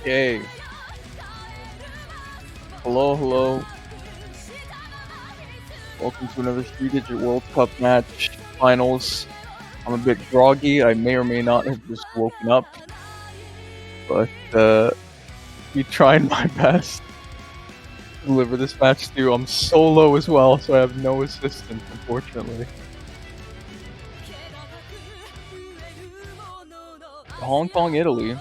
Okay. Hello, hello. Welcome to another 3-digit World Cup match finals. I'm a bit groggy. I may or may not have just woken up, but be trying my best to deliver this match through. I'm solo as well, so I have no assistance, unfortunately. Hong Kong, Italy.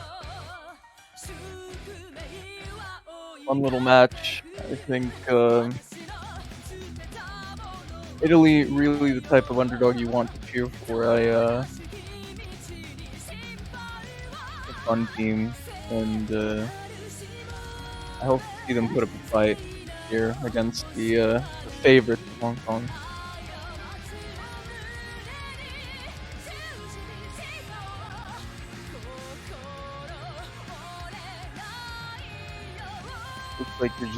Fun little match. I think Italy really the type of underdog you want to cheer for. A fun team, and I hope to see them put up a fight here against the favorites of Hong Kong. Looks like there's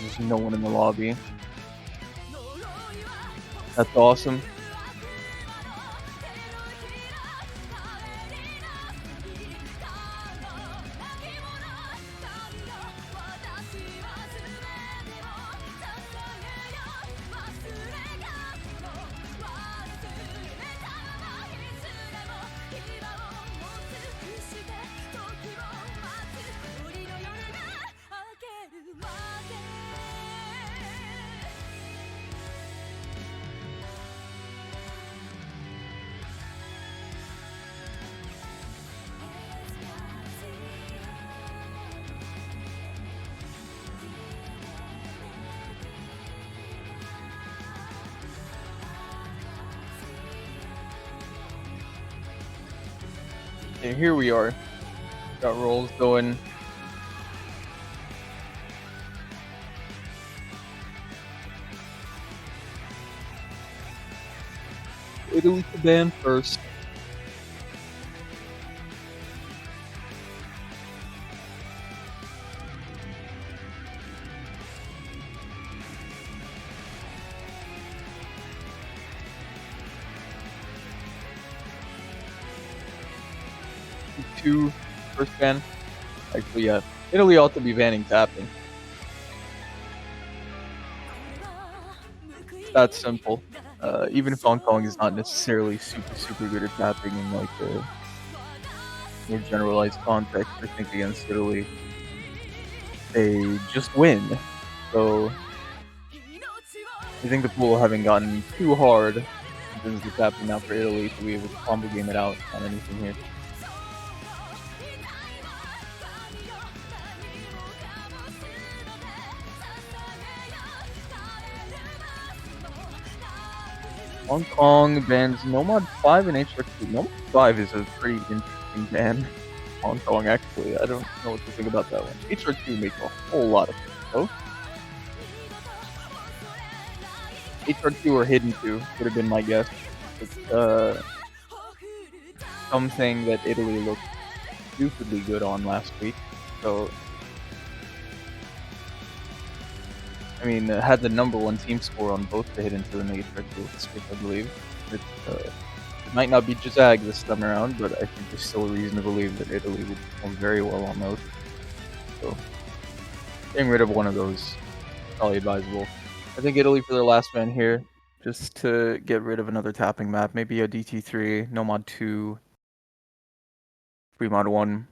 just no one in the lobby. That's awesome. Okay, here we are. Got rolls going. Italy to ban first. Two first ban. Actually, yeah. Italy ought to be banning tapping. That's simple. Even if Hong Kong is not necessarily super good at tapping in like a more generalized context, I think against Italy, they just win. So I think the pool having gotten too hard in terms of tapping now for Italy to be able to combo game it out on anything here. Hong Kong bans Nomad 5 and HR2. Nomad 5 is a pretty interesting ban. Hong Kong, actually. I don't know what to think about that one. HR2 makes a whole lot of sense, though. HR2 or Hidden 2 would have been my guess. It's something that Italy looked stupidly good on last week. So, I mean, had the #1 team score on both the Hidden 2 and the HR2 this week, I believe. It might not be Jazag this time around, but I think there's still a reason to believe that Italy will perform very well on those. So, getting rid of one of those is probably advisable. I think Italy for their last man here, just to get rid of another tapping map. Maybe a DT3, no mod 2, free mod 1.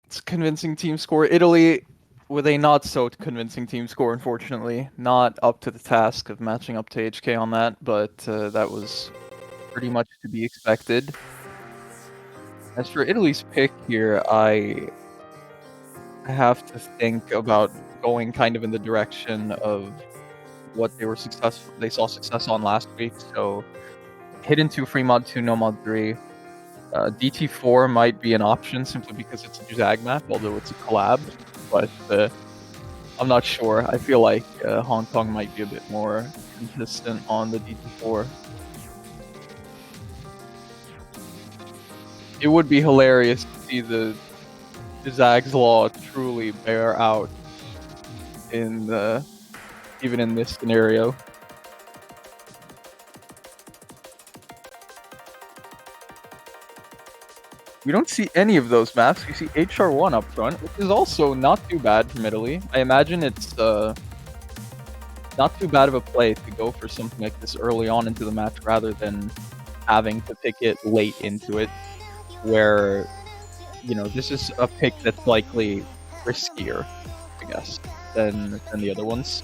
It's a convincing team score. Italy with a not so convincing team score, unfortunately. Not up to the task of matching up to HK on that, but that was pretty much to be expected. As for Italy's pick here, I have to think about going kind of in the direction of what they saw success on last week. So hidden 2 free mod 2 no mod 3. DT4 might be an option simply because it's a Zag map, although it's a collab. But I'm not sure. I feel like Hong Kong might be a bit more consistent on the DT4. It would be hilarious to see the Zag's Law truly bear out in even in this scenario. We don't see any of those maps. We see HR1 up front, which is also not too bad from Italy. I imagine it's not too bad of a play to go for something like this early on into the match rather than having to pick it late into it, where, you know, this is a pick that's likely riskier, I guess, than the other ones.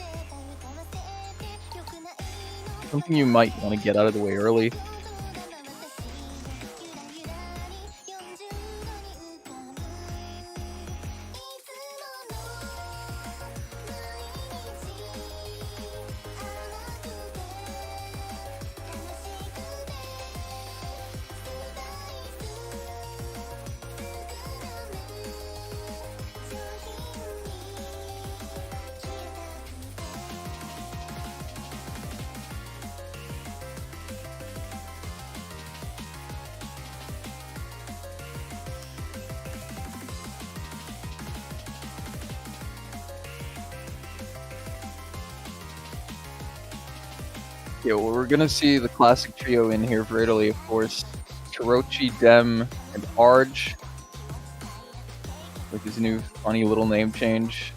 Something you might want to get out of the way early. Yeah, well, we're gonna see the classic trio in here for Italy, of course. Tarochi, Dem, and Arj, with his new funny little name change.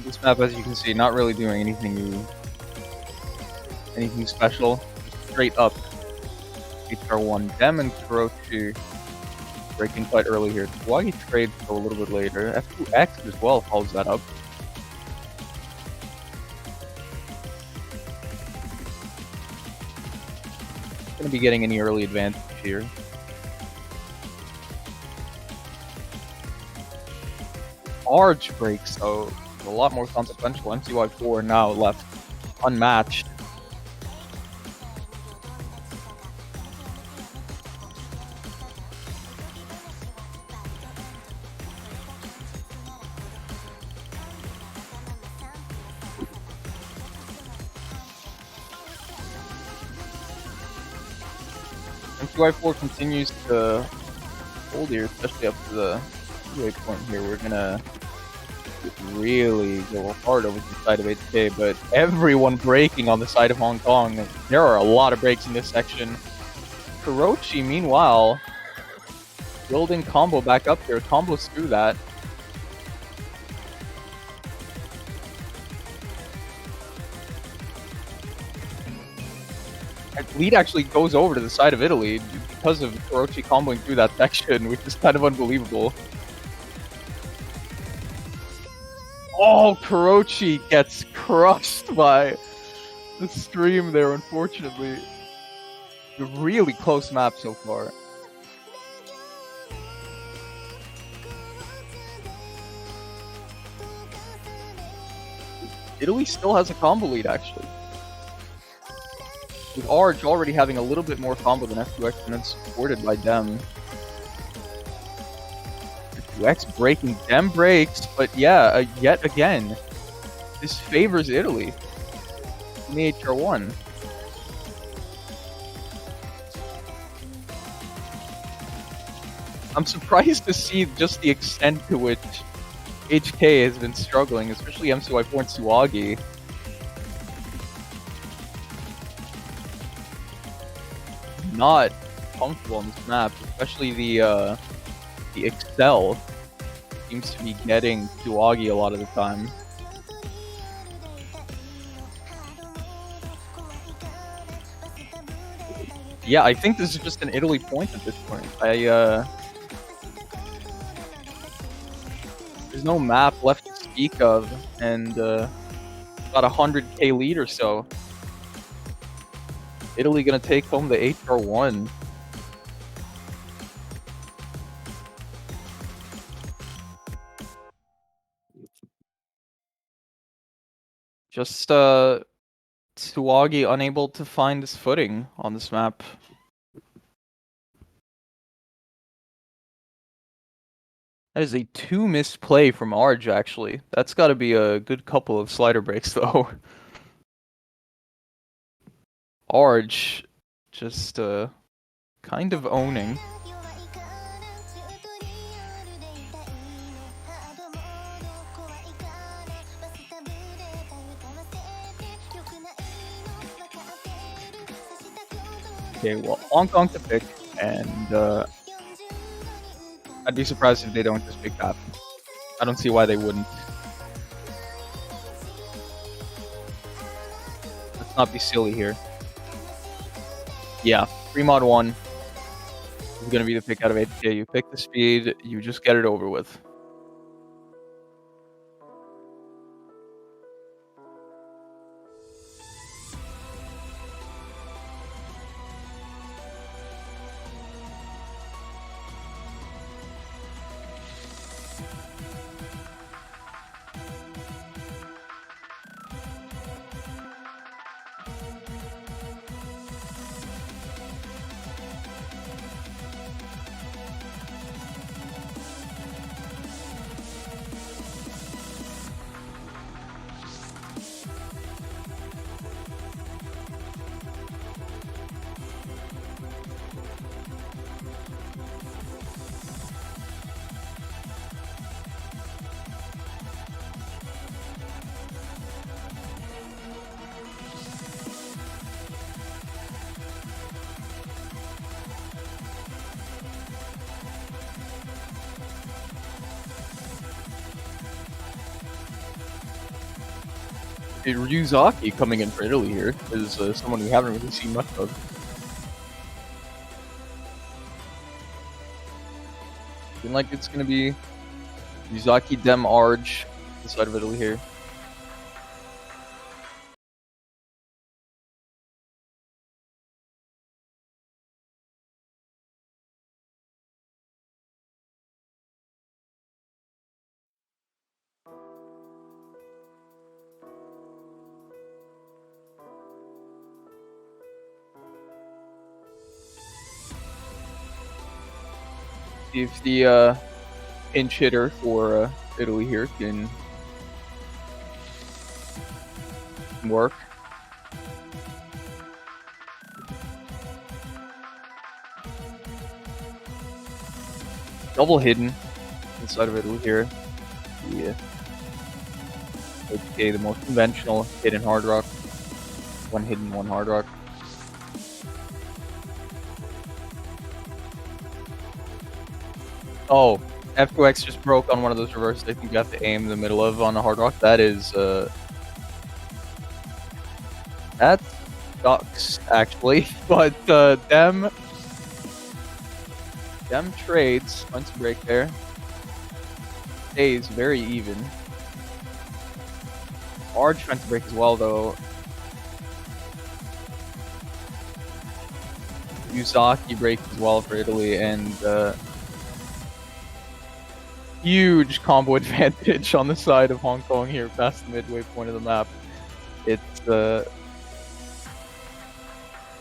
This map, as you can see, not really doing anything special. Just straight up HR1. Dem and Kurochi breaking quite early here. Why he trades go a little bit later. F2X as well follows that up. Gonna be getting any early advantage here. Arch breaks though. A lot more consequential. MCY4 now left unmatched. MCY4 continues to hold here, especially up to the waypoint here. We're gonna really go hard over the side of HK, but everyone breaking on the side of Hong Kong. There are a lot of breaks in this section. Kurochi, meanwhile, building combo back up there. Combos through that. Lead actually goes over to the side of Italy because of Kurochi comboing through that section, which is kind of unbelievable. Oh, Kurochi gets crushed by the stream there, unfortunately. A really close map so far. Italy still has a combo lead, actually. With Arj already having a little bit more combo than F2X and then supported by Dem. F2X breaking, Dem breaks, but yeah, yet again, this favors Italy in the HR1. I'm surprised to see just the extent to which HK has been struggling, especially MCY4 and Suwagi. Not comfortable on this map, especially the Excel seems to be getting Suwagi a lot of the time. Yeah, I think this is just an Italy point at this point. There's no map left to speak of, and about 100k lead or so. Italy gonna take home the HR1. Just Suwagi unable to find his footing on this map. That is a 2 misplay from Arj, actually. That's got to be a good couple of slider breaks, though. Arj just kind of owning. Okay, well, Hong Kong to pick, and I'd be surprised if they don't just pick that. I don't see why they wouldn't. Let's not be silly here. Yeah, 3 mod 1 is going to be the pick out of HK. You pick the speed, you just get it over with. Ryuzaki coming in for Italy here is someone we haven't really seen much of. Seems like it's going to be Ryuzaki, Dem, Arj, the side of Italy here. See if the pinch hitter for Italy here can work. Double hidden inside of Italy here. Yeah. Okay, the most conventional hidden hard rock. One hidden, one hard rock. Oh, F2X just broke on one of those reverses. I think you have to aim in the middle of on a hard rock. That is, that sucks, actually. But, Dem trades, once you break there, stays very even. Arj trying to break as well, though. Ryuzaki breaks as well for Italy, and, huge combo advantage on the side of Hong Kong here past the midway point of the map. It's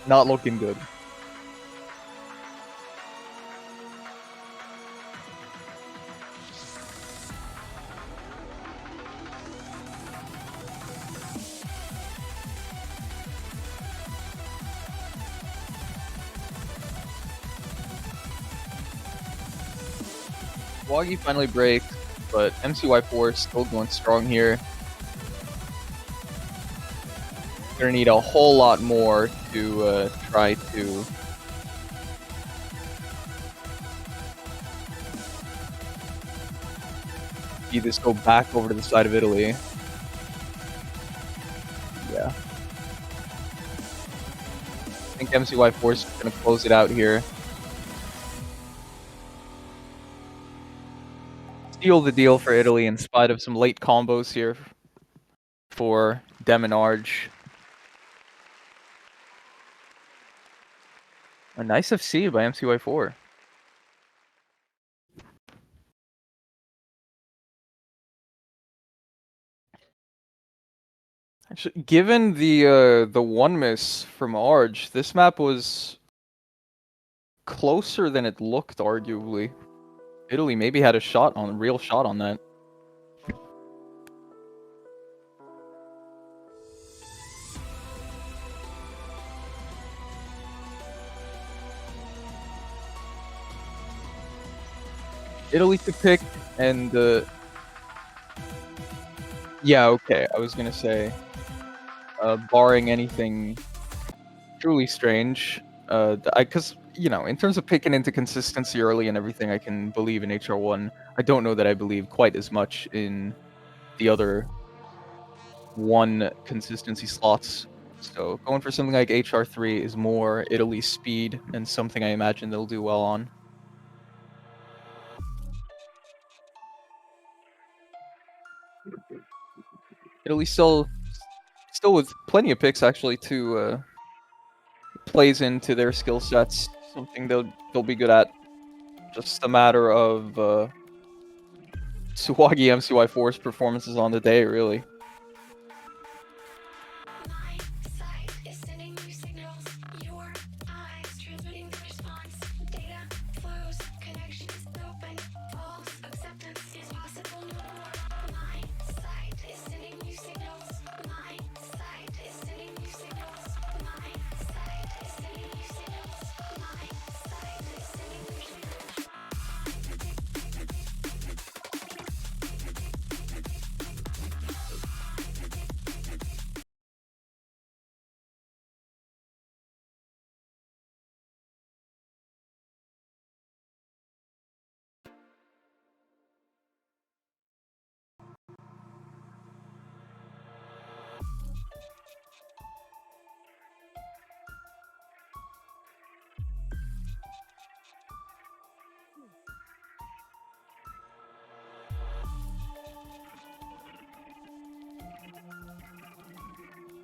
Not looking good. Wagi finally breaks, but MCY4 is still going strong here. Gonna need a whole lot more to try to see this go back over to the side of Italy. Yeah. I think MCY4 is gonna close it out here. Seal the deal for Italy in spite of some late combos here for Dem and Arj. A nice FC by MCY4. Actually, given the one miss from Arj, this map was closer than it looked, arguably. Italy maybe had a real shot on that. Italy to pick, and yeah, okay, I was gonna say, barring anything truly strange, because, you know, in terms of picking into consistency early and everything, I can believe in HR1. I don't know that I believe quite as much in the other one consistency slots. So going for something like HR3 is more Italy speed and something I imagine they'll do well on. Italy still with plenty of picks actually to plays into their skill sets, something they'll be good at. Just a matter of Suwagi MCY4's performances on the day, really.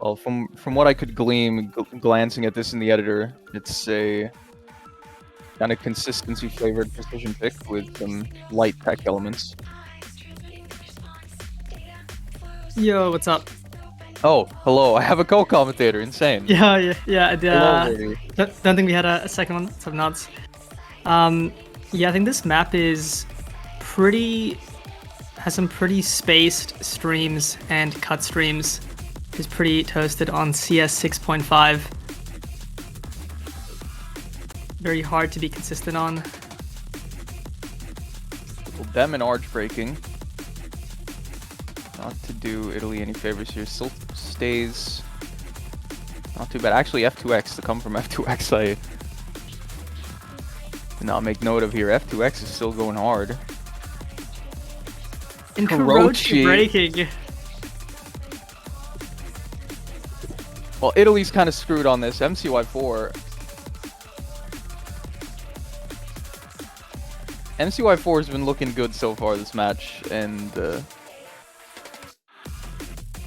Well, from what I could glean, glancing at this in the editor, it's a kind of consistency flavored precision pick with some light tech elements. Yo, what's up? Oh, hello! I have a co-commentator. Insane. Yeah. Hello, Don't think we had a second one. What's up, nautzz? Yeah, I think this map is has some pretty spaced streams and cut streams. Is pretty toasted on CS 6.5. Very hard to be consistent on. Well, Dem and Arch breaking. Not to do Italy any favors here. Still stays not too bad. Actually, F2X to come from F2X, I did not make note of here. F2X is still going hard. And Kurochi breaking. Well, Italy's kind of screwed on this. MCY4. MCY4 has been looking good so far this match, and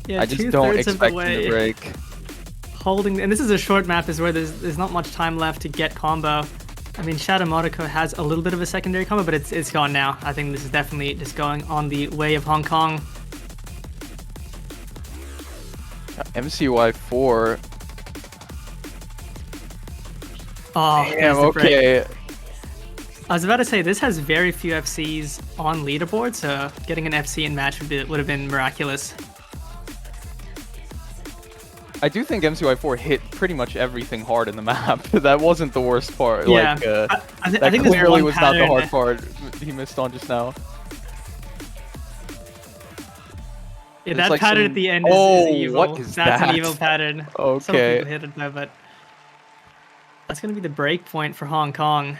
yeah, I just don't expect him to break. Holding, and this is a short map, is where there's not much time left to get combo. I mean, Shadow Modico has a little bit of a secondary combo, but it's gone now. I think this is definitely just going on the way of Hong Kong. MCY4 Oh, Damn, there's the break. okay. I was about to say, this has very few FCs on leaderboard, so getting an FC in match would have been miraculous. I do think MCY4 hit pretty much everything hard in the map. That wasn't the worst part. Yeah, Like, I that think there's clearly one was not the hard pattern. part he missed on just now. Yeah, It's that like pattern some... at the end Oh, is evil. what is That's that? an evil pattern. Some Okay. people hit it though, but that's gonna be the break point for Hong Kong.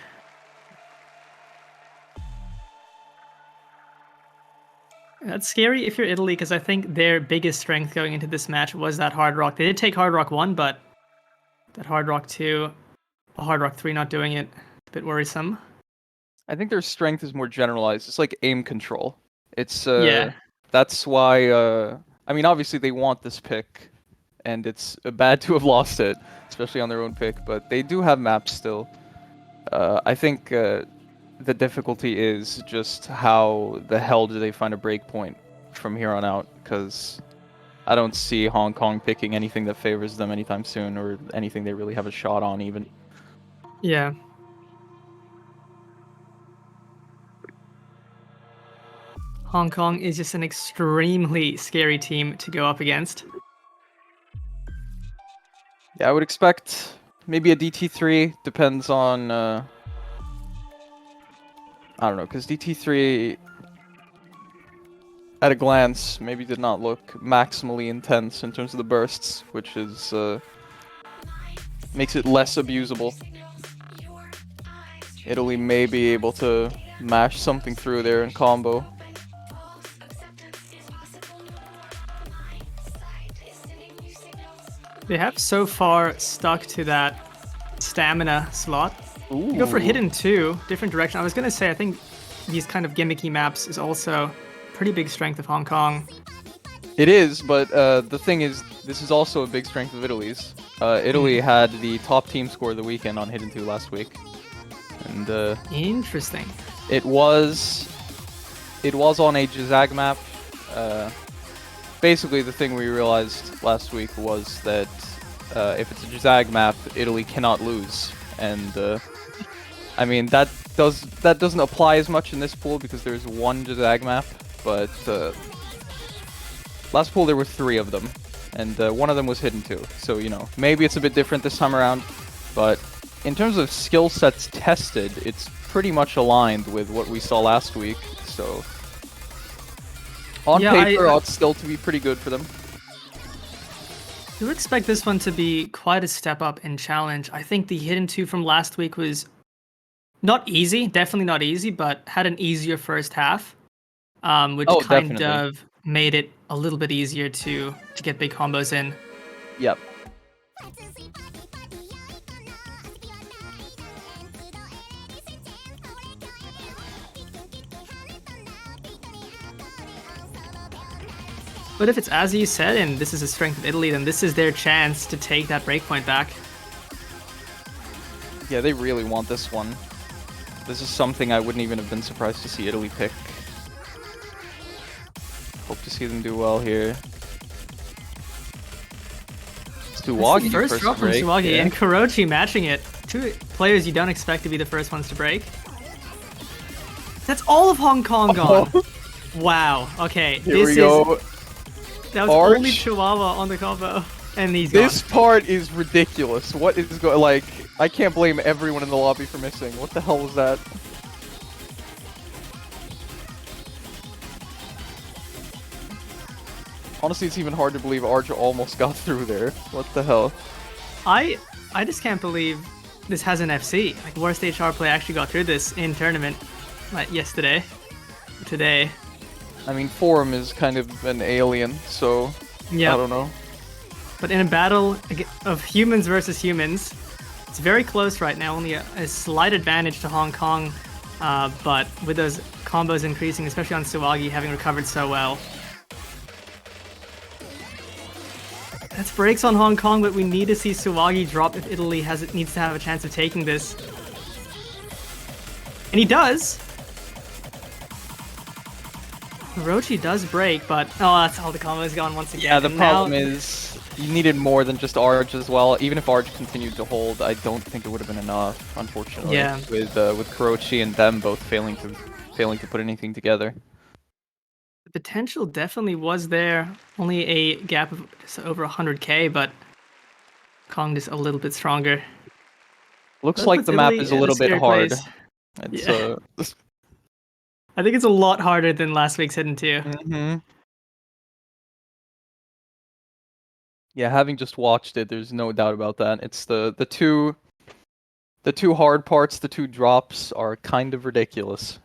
That's scary if you're Italy, because I think their biggest strength going into this match was that Hard Rock. They did take Hard Rock 1, but that Hard Rock 2, Hard Rock 3 not doing it, a bit worrisome. I think their strength is more generalized. It's like aim control. It's Yeah. that's why I mean obviously they want this pick and it's bad to have lost it, especially on their own pick, but they do have maps still. I think the difficulty is just how the hell do they find a break point from here on out, because I don't see Hong Kong picking anything that favors them anytime soon, or anything they really have a shot on even. Yeah. Hong Kong is just an extremely scary team to go up against. Yeah, I would expect maybe a DT3, depends on I don't know, because DT3 at a glance maybe did not look maximally intense in terms of the bursts, which is makes it less abusable. Italy may be able to mash something through there in combo. They have so far stuck to that stamina slot. Ooh. You go for hidden too, different direction. I was gonna say, I think these kind of gimmicky maps is also pretty big strength of Hong Kong. It is, but the thing is, this is also a big strength of Italy's. Italy had the top team score of the weekend on Hidden 2 last week. And Interesting. it was on a Jazag map. Basically, the thing we realized last week was that if it's a Jazag map, Italy cannot lose. And I mean that doesn't apply as much in this pool because there's one Jazag map, but last pool there were 3 of them, and one of them was Hidden 2. So you know, maybe it's a bit different this time around, but in terms of skill sets tested, it's pretty much aligned with what we saw last week. So on paper, ought still to be pretty good for them. You would expect this one to be quite a step up in challenge. I think the Hidden 2 from last week was not easy, definitely not easy, but had an easier first half, which kind of made it a little bit easier to get big combos in. Yep. But if it's as you said, and this is a strength of Italy, then this is their chance to take that breakpoint back. Yeah, they really want this one. This is something I wouldn't even have been surprised to see Italy pick. Hope to see them do well here. Suwagi first drop from break, Suwagi, yeah. and Kurochi matching it. 2 players you don't expect to be the first ones to break. That's all of Hong Kong gone. Wow. Okay. Here we go. That was only Chihuahua on the combo, and he's gone. This part is ridiculous. What is going? Like, I can't blame everyone in the lobby for missing. What the hell was that? Honestly, it's even hard to believe Arch almost got through there. What the hell? I just can't believe this has an FC. Like, worst HR play actually got through this in tournament, like yesterday, today. I mean, Forum is kind of an alien, so yeah. I don't know. But in a battle of humans versus humans, it's very close right now. Only a slight advantage to Hong Kong, but with those combos increasing, especially on Suwagi having recovered so well. That's breaks on Hong Kong, but we need to see Suwagi drop if Italy needs to have a chance of taking this. And he does! Hirochi does break, but oh, that's all the combos gone once again. Yeah, the problem is You needed more than just Arge as well. Even if Arge continued to hold, I don't think it would have been enough, unfortunately. Yeah. With Kurochi and them both failing to put anything together. The potential definitely was there. Only a gap of just over 100k, but Kong just a little bit stronger. Looks That like puts the map Italy is a in a little bit scary hard. place. It's Yeah. I think it's a lot harder than last week's Hidden 2. Yeah, having just watched it, there's no doubt about that. It's the two hard parts, the two drops are kind of ridiculous.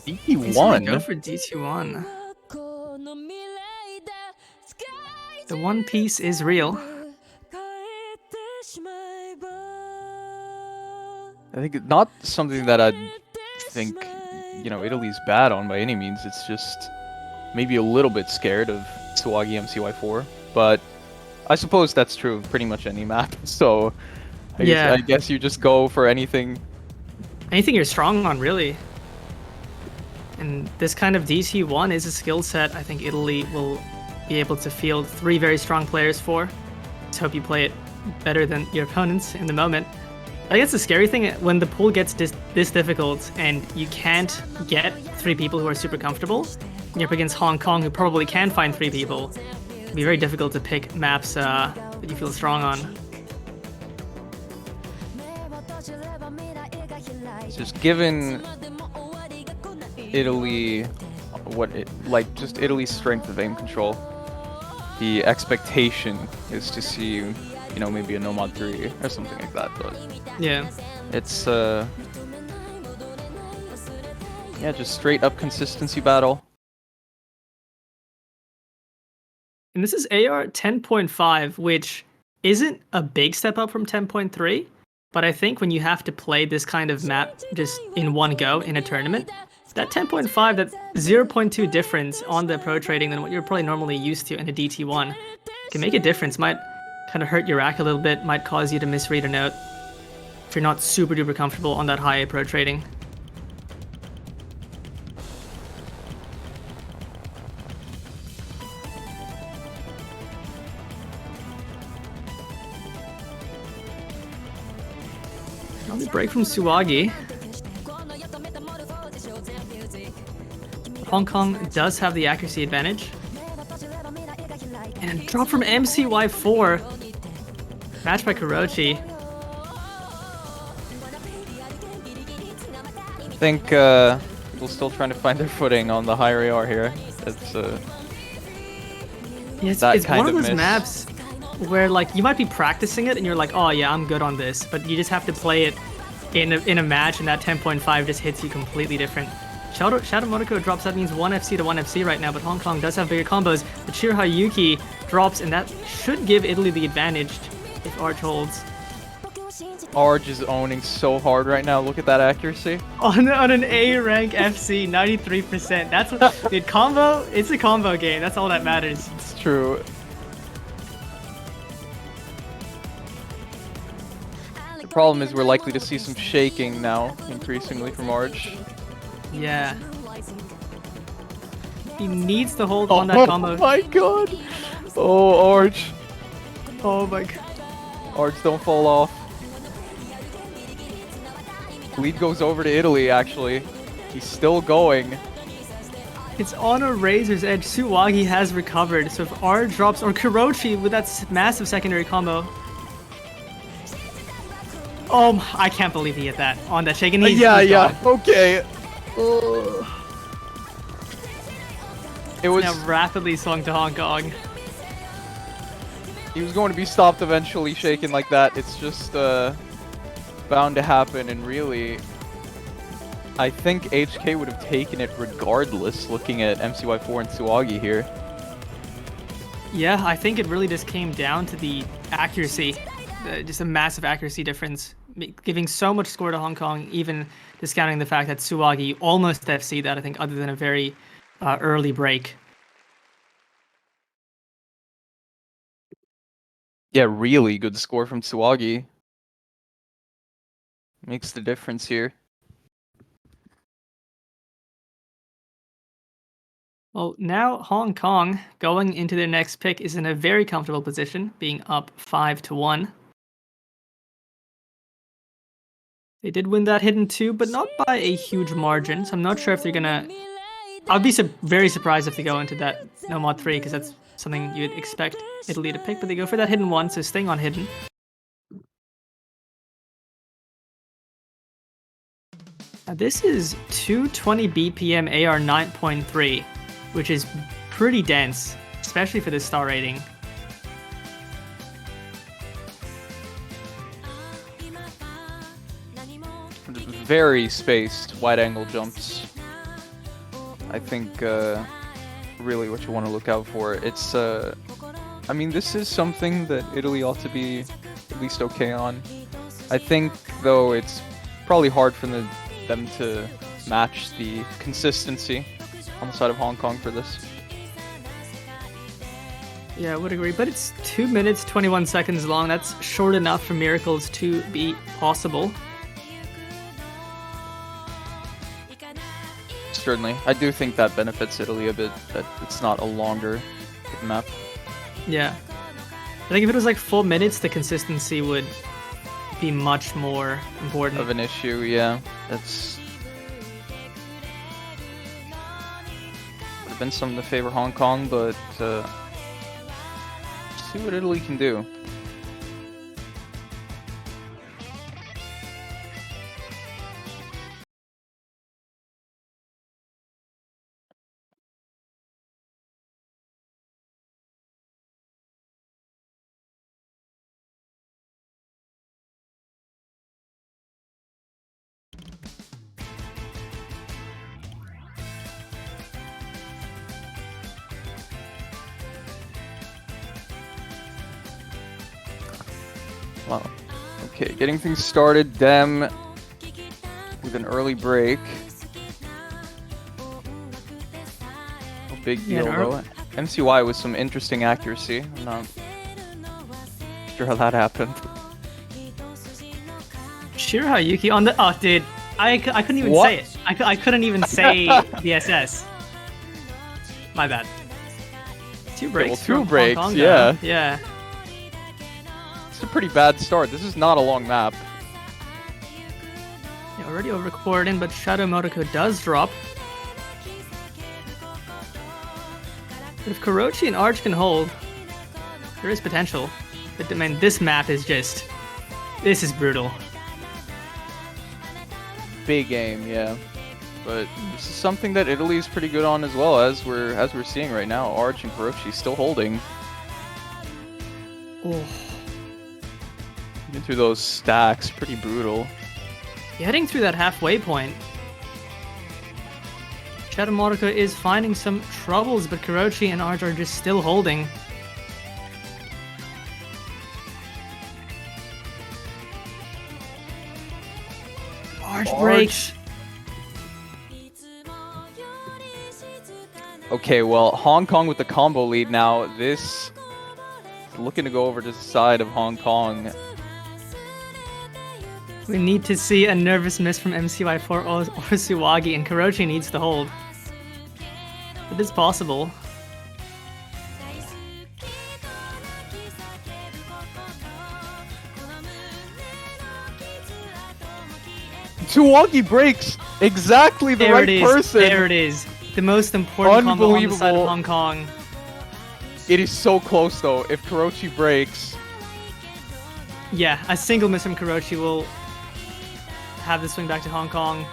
He's gonna go DT1? for DT1. The One Piece is real. I think it's not something that I'd think, Italy's bad on by any means. It's just maybe a little bit scared of Tsuwagi MCY4. But I suppose that's true of pretty much any map. So I Yeah. guess you just go for anything. Anything you're strong on, really. And this kind of DT1 is a skill set I think Italy will be able to field 3 very strong players for. Just hope you play it better than your opponents in the moment. I guess the scary thing when the pool gets this difficult and you can't get 3 people who are super comfortable, and you're up against Hong Kong who probably can find 3 people, it'll be very difficult to pick maps that you feel strong on. It's just given Italy, just Italy's strength of aim control, the expectation is to see, maybe a Nomad 3 or something like that, but Yeah. it's, just straight up consistency battle. And this is AR 10.5, which isn't a big step up from 10.3, but I think when you have to play this kind of map just in one go in a tournament, that 10.5, that 0.2 difference on the pro trading than what you're probably normally used to in a DT1 can make a difference. Might kind of hurt your rack a little bit, might cause you to misread a note if you're not super duper comfortable on that high pro trading. Another break from Tsuwagi. Hong Kong does have the accuracy advantage. And drop from MCY4. Matched by Kurochi. I think people still trying to find their footing on the higher AR here. It's it's one of those maps where like you might be practicing it and you're like, oh yeah, I'm good on this, but you just have to play it in a match and that 10.5 just hits you completely different. Shadow Monoko drops, that means 1FC to 1FC right now, but Hong Kong does have bigger combos. The Chirahayuki drops, and that should give Italy the advantage if Arch holds. Arge is owning so hard right now. Look at that accuracy. On an A rank FC, 93%. That's what the combo. It's a combo game. That's all that matters. It's true. The problem is we're likely to see some shaking now, increasingly from Arge. Yeah. He needs to hold on that combo. Oh my god! Oh, Arge. Oh my god. Arge, don't fall off. Lead goes over to Italy, actually. He's still going. It's on a razor's edge. Tsuwagi has recovered, so if R drops, or Kurochi with that massive secondary combo. Oh, I can't believe he hit that on that shake. And he's yeah, okay. It was now rapidly swung to Hong Kong. He was going to be stopped eventually, shaken like that. It's just bound to happen, and really, I think HK would have taken it regardless, looking at MCY4 and Tsuwagi here. Yeah, I think it really just came down to the accuracy. Just a massive accuracy difference, giving so much score to Hong Kong, even discounting the fact that Tsuwagi almost FC'd that, I think, other than a very early break. Yeah, really good score from Tsuwagi. Makes the difference here. Well, now Hong Kong going into their next pick is in a very comfortable position, being up 5-1. They did win that hidden 2, but not by a huge margin, so I'm not sure if they're gonna... I'd be very surprised if they go into that no mod 3, because that's something you'd expect Italy to pick, but they go for that hidden 1, so staying on hidden. Now this is 220 BPM AR 9.3, which is pretty dense, especially for this star rating. Very spaced wide-angle jumps. I think really what you want to look out for. It's I mean, this is something that Italy ought to be at least okay on. I think though it's probably hard for them to match the consistency on the side of Hong Kong for this. Yeah, I would agree, but it's 2 minutes 21 seconds long. That's short enough for miracles to be possible. Certainly. I do think that benefits Italy a bit, that it's not a longer map. Yeah. I think if it was like full minutes, the consistency would be much more important. Of an issue, yeah. That's... would have been something to favor Hong Kong, but see what Italy can do. Wow. Okay, getting things started. Dem with an early break. No big deal though. MCY with some interesting accuracy. I'm not sure how that happened. Shirahayuki on the... Oh, dude. I couldn't even say it. I couldn't even say the SS. My bad. 2 breaks. Okay, well, 2 breaks, Hong Kong, yeah. Yeah. It's a pretty bad start. This is not a long map. Yeah, already over-recording, but Shadow Motoko does drop. But if Kurochi and Arch can hold, there is potential. But I mean, this map is just... this is brutal. Big aim, yeah. But this is something that Italy is pretty good on as well, as we're seeing right now. Arch and Kurochi still holding. Oh. Even through those stacks, pretty brutal. Getting through that halfway point. Shadow Motoko is finding some troubles, but Kurochi and Arch are just still holding. Arch breaks. Okay, well, Hong Kong with the combo lead now. This is looking to go over to the side of Hong Kong. We need to see a nervous miss from MCY4 or Suwagi, and Kurochi needs to hold. It is possible. Suwagi breaks exactly the right person. There it is. The most important combo on the side of Hong Kong. It is so close though. If Kurochi breaks... yeah, a single miss from Kurochi will have the swing back to Hong Kong.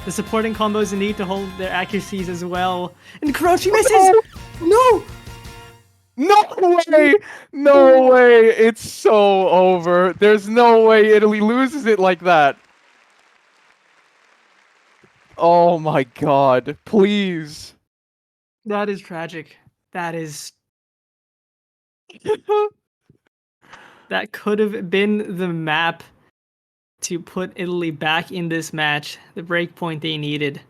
The supporting combos need to hold their accuracies as well. And Kurochi misses! No! No way! No way! It's so over. There's no way Italy loses it like that. Oh my god. Please. That is tragic. That is... that could have been the map to put Italy back in this match, the breakpoint they needed,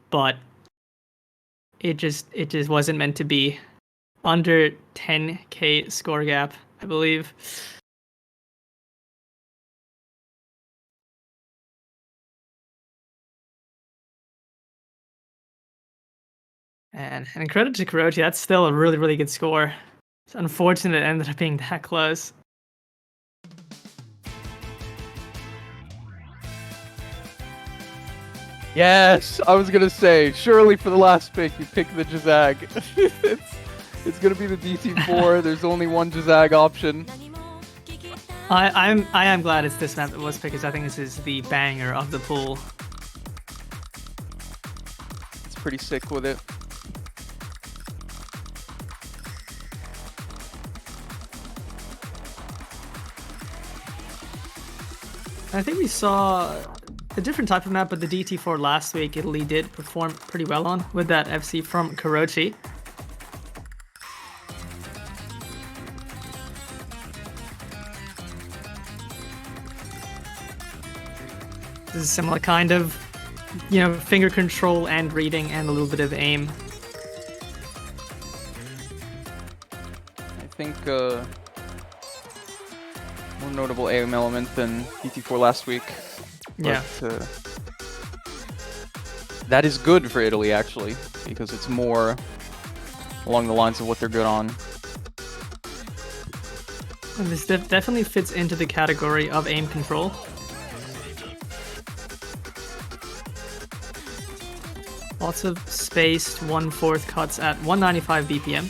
but it just wasn't meant to be. Under 10k score gap, I believe. And credit to Kurochi, that's still a really, really good score. It's unfortunate it ended up being that close. Yes, I was gonna say, surely for the last pick, you pick the Jazag. it's gonna be the DT4. There's only one Jazag option. I am glad it's this map that was picked, because I think this is the banger of the pool. It's pretty sick with it. I think we saw a different type of map, but the DT4 last week, Italy did perform pretty well on with that FC from Kurochi. This is a similar kind of, finger control and reading and a little bit of aim. I think more notable aim element than DT4 last week. But, Yeah. That is good for Italy, actually, because it's more along the lines of what they're good on. And this definitely fits into the category of aim control. Lots of spaced 1/4 cuts at 195 BPM.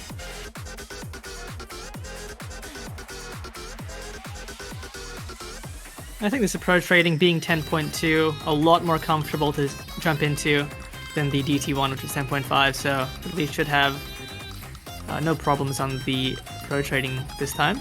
I think this approach rating being 10.2, a lot more comfortable to jump into than the DT1, which is 10.5, so at least should have no problems on the approach rating this time.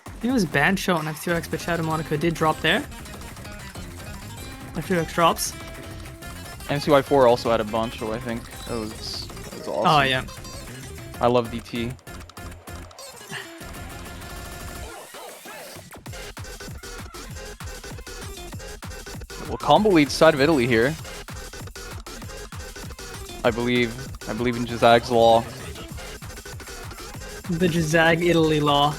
I think it was band shot on F2X, but Shadow Monaco did drop there. F2X drops. MCY4 also had a bunch, so I think that was awesome. Oh, yeah. I love DT. Well, combo leads side of Italy here. I believe in Jazag's law. The Jazag Italy law.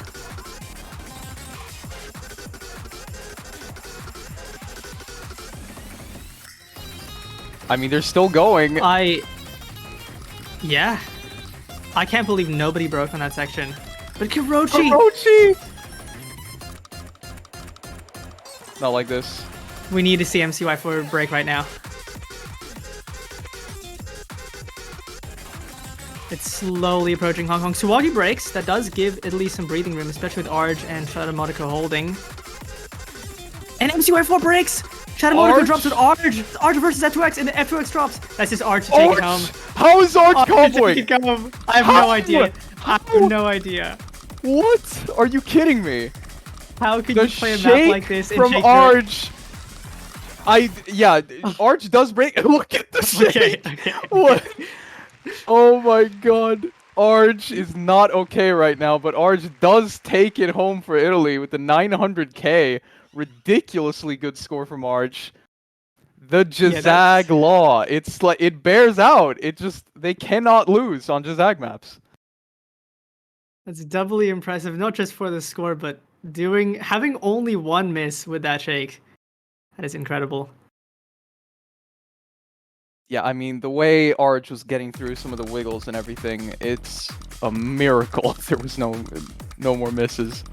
I mean, they're still going. Yeah. I can't believe nobody broke on that section. But Kurochi! Kurochi! Not like this. We need to see MCY4 break right now. It's slowly approaching Hong Kong. Suwagi breaks. That does give Italy some breathing room, especially with Arj and Shadow Monaco holding. And MCY4 breaks! Shadow Monaco drops with Arj! Arj versus F2X, and the F2X drops. That's just Arj to take it home. How is Arj comboing? Take it home. I have no idea. I have no idea. What? Are you kidding me? How could you play a map like this and from shake Arj? Arj does break. Look at the shake. Okay. What? Oh my god. Arj is not okay right now, but Arj does take it home for Italy with the 900k. Ridiculously good score from Arj. The Jazag law. It's like, it bears out. They cannot lose on Jazag maps. That's doubly impressive, not just for the score, but having only one miss with that shake. That is incredible. Yeah, I mean, the way Arj was getting through some of the wiggles and everything, it's a miracle. There was no more misses.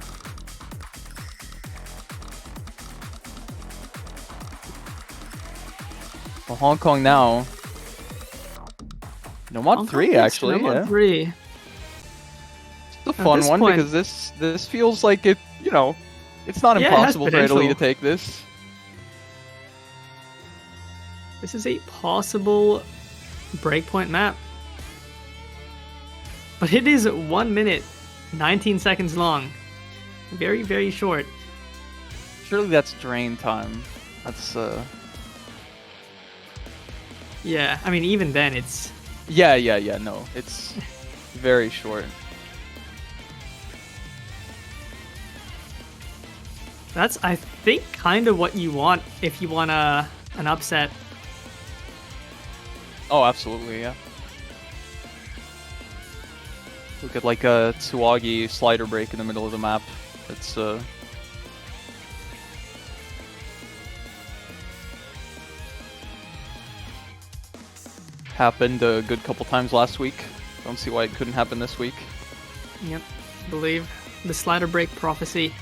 Well, Hong Kong now. Nomad 3, actually. Nomad 3. It's a fun one because this feels like it, it's not impossible for Italy to take this. This is a possible breakpoint map. But it is 1 minute, 19 seconds long. Very, very short. Surely that's drain time. That's, Yeah, I mean, even then, it's Yeah, no, it's very short. That's, I think, kind of what you want if you want an upset. Oh, absolutely, yeah. Look at like a Tsuagi slider break in the middle of the map. It's happened a good couple times last week. Don't see why it couldn't happen this week. Yep, I believe the slider break prophecy.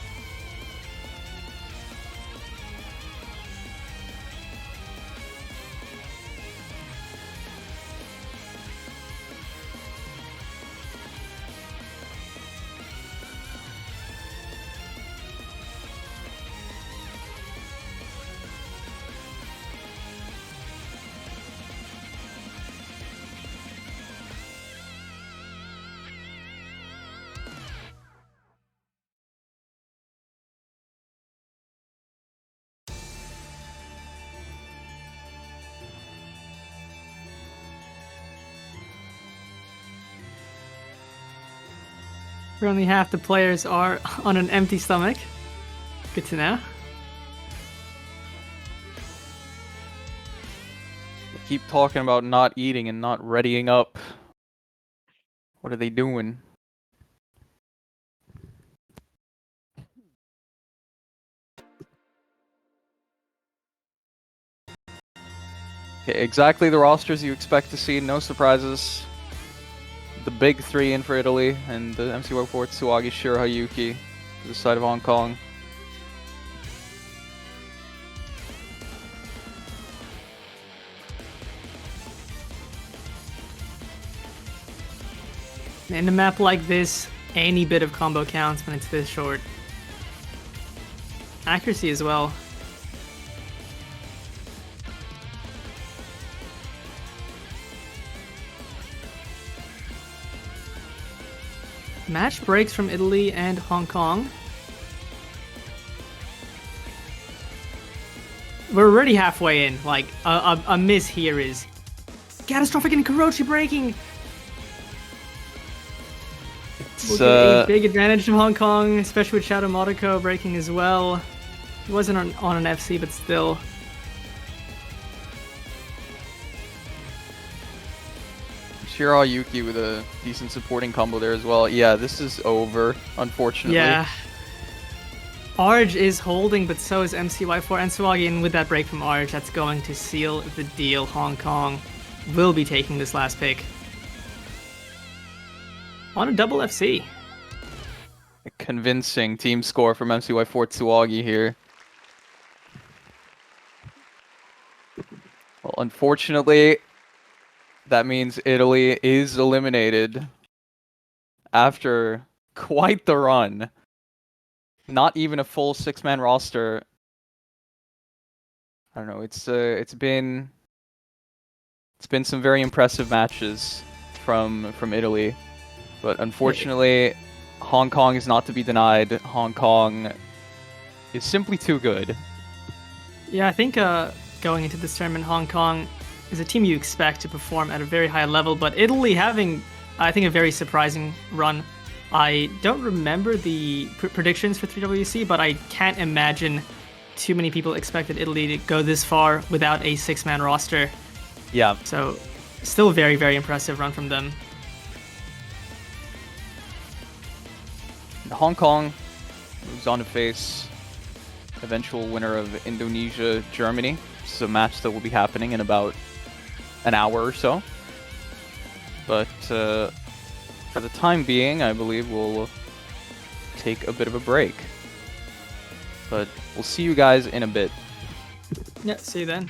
Where only half the players are on an empty stomach. Good to know. Keep talking about not eating and not readying up. What are they doing? Okay, exactly the rosters you expect to see, no surprises. The big three in for Italy, and the MCY4 Tsuagi, Shirahayuki to the side of Hong Kong. In a map like this, any bit of combo counts when it's this short. Accuracy as well. Match breaks from Italy and Hong Kong. We're already halfway in. Like, a miss here is catastrophic, and Kurochi breaking. It's a big advantage to Hong Kong, especially with Shadow Modico breaking as well. He wasn't on an FC, but still. Shirahayuki with a decent supporting combo there as well. Yeah, this is over, unfortunately. Yeah. Arj is holding, but so is MCY4 and Tsuagi, and with that break from Arj, that's going to seal the deal. Hong Kong will be taking this last pick. On a double FC. A convincing team score from MCY4 Tsuagi here. Well, unfortunately, that means Italy is eliminated after quite the run. Not even a full six-man roster. I don't know. It's been some very impressive matches from Italy, but unfortunately, Hong Kong is not to be denied. Hong Kong is simply too good. Yeah, I think going into this tournament, Hong Kong is a team you expect to perform at a very high level, but Italy having, I think, a very surprising run. I don't remember the predictions for 3WC, but I can't imagine too many people expected Italy to go this far without a six-man roster. Yeah. So, still a very, very impressive run from them. Hong Kong moves on to face eventual winner of Indonesia, Germany. This is a match that will be happening in about an hour or so. But for the time being, I believe we'll take a bit of a break. But we'll see you guys in a bit. Yeah, see you then.